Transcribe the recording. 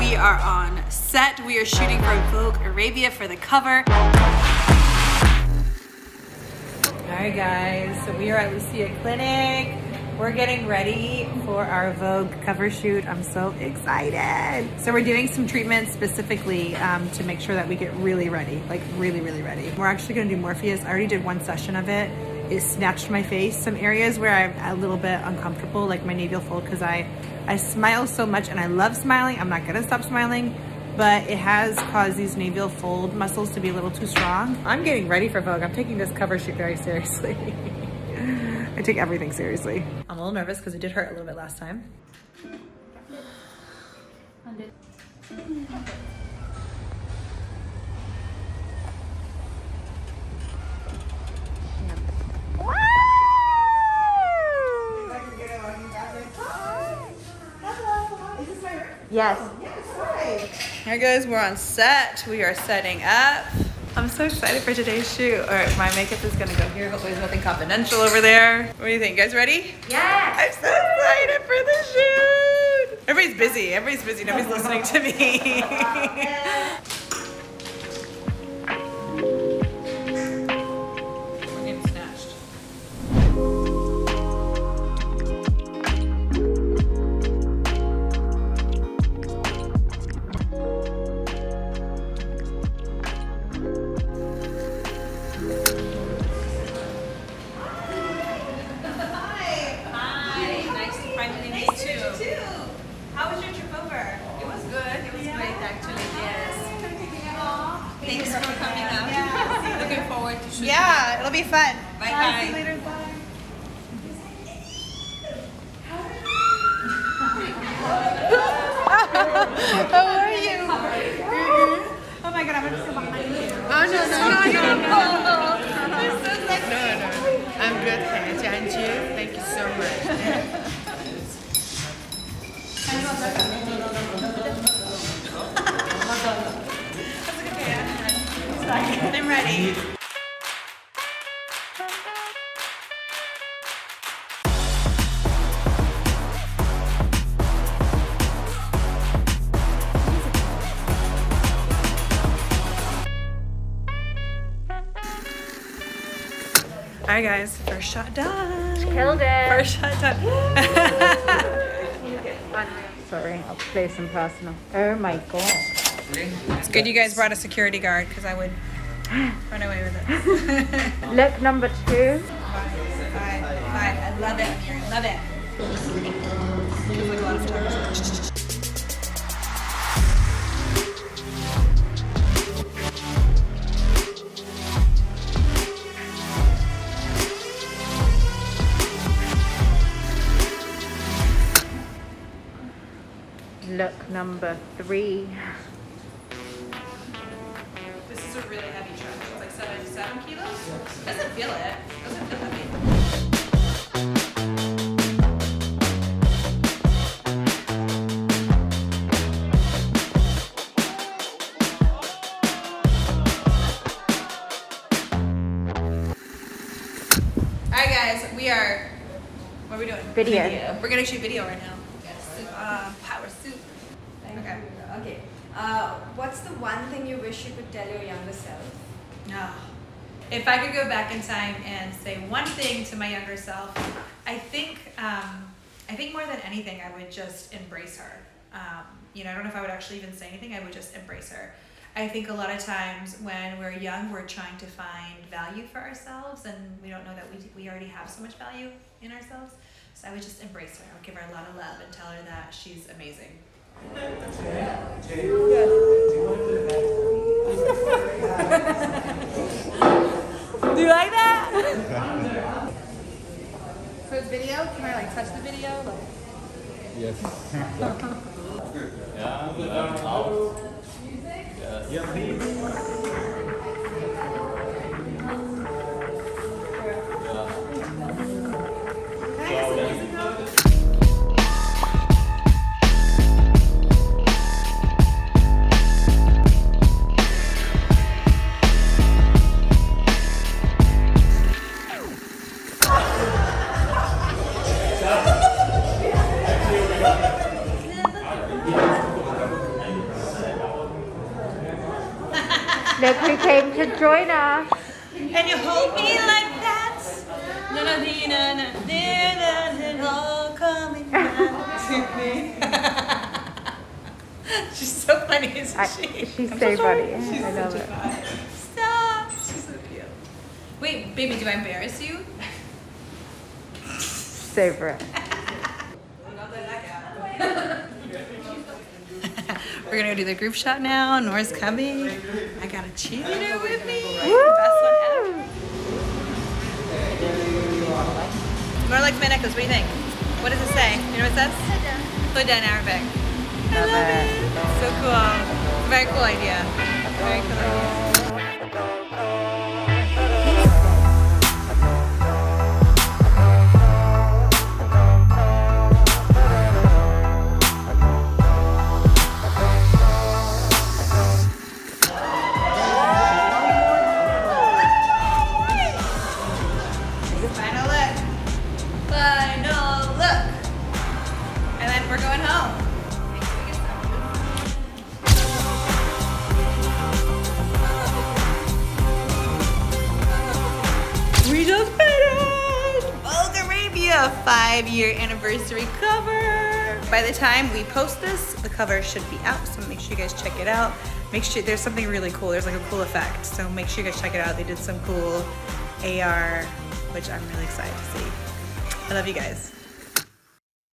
we are on set. We are shooting for Vogue Arabia for the cover. Alright guys, so we are at Lucia Clinic. We're getting ready for our Vogue cover shoot. I'm so excited. So we're doing some treatments specifically to make sure that we get really ready, like really ready. We're actually gonna do Morpheus. I already did one session of it. It snatched my face. Some areas where I'm a little bit uncomfortable, like my navel fold, because I smile so much and I love smiling. I'm not gonna stop smiling, but it has caused these navel fold muscles to be a little too strong. I'm getting ready for Vogue. I'm taking this cover shoot very seriously. I take everything seriously. I'm a little nervous because it did hurt a little bit last time. Yes. Here guys, we're on set. We are setting up. I'm so excited for today's shoot. All right, my makeup is gonna go here. Hopefully there's nothing confidential over there. What do you think? You guys ready? Yeah. I'm so excited for the shoot. Everybody's busy. Everybody's busy. Nobody's listening to me. We're getting snatched. Yeah, it'll be fun. Bye bye. See you later. Bye. How are you? Oh my god, I'm gonna sit behind you. Oh no. I'm so sexy. No. I'm good, thank you. And you? Thank you so much. I'm ready. Alright guys, first shot done. Killed it. First shot done. Sorry, I'll play some personal. Oh my god. It's good you guys brought a security guard because I would run away with it. Look number 2. Bye. I love it. I love it. Feels like a lot of photography. Look number 3. This is a really heavy truck. It's like 7 kilos. Doesn't feel it. Doesn't feel heavy. Alright guys, we are, what are we doing? Video. We're gonna shoot video right now. Power soup. Okay. Okay. What's the one thing you wish you could tell your younger self? No. If I could go back in time and say one thing to my younger self, I think more than anything, I would just embrace her. You know, I don't know if I would actually even say anything. I would just embrace her. I think a lot of times when we're young, we're trying to find value for ourselves, and we don't know that we already have so much value in ourselves. So I would just embrace her. I would give her a lot of love and tell her that she's amazing. Do you like that? So it's video? Can I like touch the video? Like... Yes. Yeah. Music? Yeah, please. Look who came to join us. And you hold me like that. All coming back to me. She's so funny, isn't she? She's so funny. She's I love such it. a vibe. Stop. She's so cute. Wait, baby, do I embarrass you? Super. We're gonna go do the group shot now. Nour's coming. I got a cheerleader with me. Woo! Best one ever. Nour likes my necklace. What do you think? What does it say? You know what it says? Huda in Arabic. I love it. So cool. Very cool idea. Very cool idea. We're going home. We just finished Vogue Arabia 5-year anniversary cover. By the time we post this, the cover should be out, so make sure you guys check it out. Make sure there's something really cool. There's like a cool effect, so make sure you guys check it out. They did some cool AR, which I'm really excited to see. I love you guys.